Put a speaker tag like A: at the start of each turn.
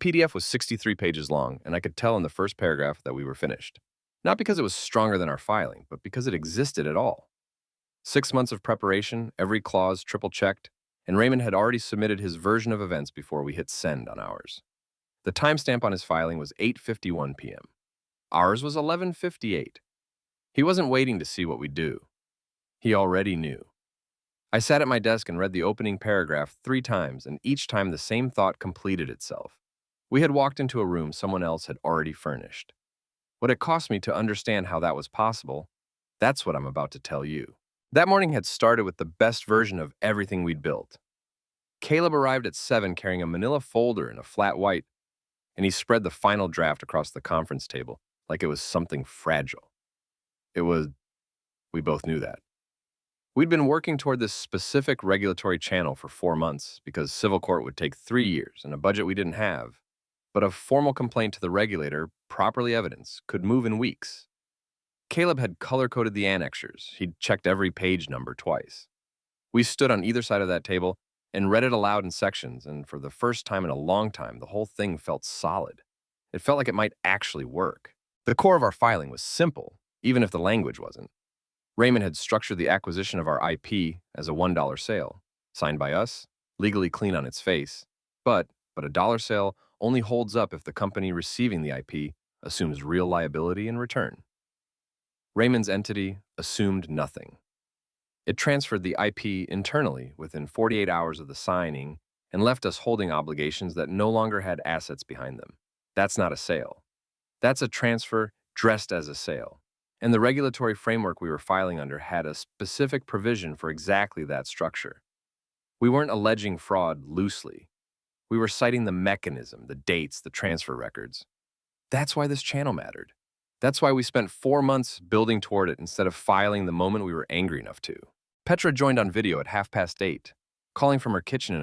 A: PDF was 63 pages long, and I could tell in the first paragraph that we were finished. Not because it was stronger than our filing, but because it existed at all. 6 months of preparation, every clause triple-checked, and Raymond had already submitted his version of events before we hit send on ours. The timestamp on his filing was 8:51 p.m. Ours was 11:58. He wasn't waiting to see what we'd do. He already knew. I sat at my desk and read the opening paragraph 3 times, and each time the same thought completed itself. We had walked into a room someone else had already furnished. What it cost me to understand how that was possible, that's what I'm about to tell you. That morning had started with the best version of everything we'd built. Caleb arrived at 7 carrying a manila folder and a flat white, and he spread the final draft across the conference table like it was something fragile. We both knew that. We'd been working toward this specific regulatory channel for 4 months because civil court would take 3 years and a budget we didn't have. But a formal complaint to the regulator, properly evidenced, could move in weeks. Caleb had color-coded the annexures. He'd checked every page number twice. We stood on either side of that table and read it aloud in sections, and for the first time in a long time, the whole thing felt solid. It felt like it might actually work. The core of our filing was simple, even if the language wasn't. Raymond had structured the acquisition of our IP as a $1 sale, signed by us, legally clean on its face, but a dollar sale only holds up if the company receiving the IP assumes real liability in return. Raymond's entity assumed nothing. It transferred the IP internally within 48 hours of the signing and left us holding obligations that no longer had assets behind them. That's not a sale. That's a transfer dressed as a sale. And the regulatory framework we were filing under had a specific provision for exactly that structure. We weren't alleging fraud loosely. We were citing the mechanism, the dates, the transfer records. That's why this channel mattered. That's why we spent 4 months building toward it instead of filing the moment we were angry enough to. Petra joined on video at 8:30, calling from her kitchen in a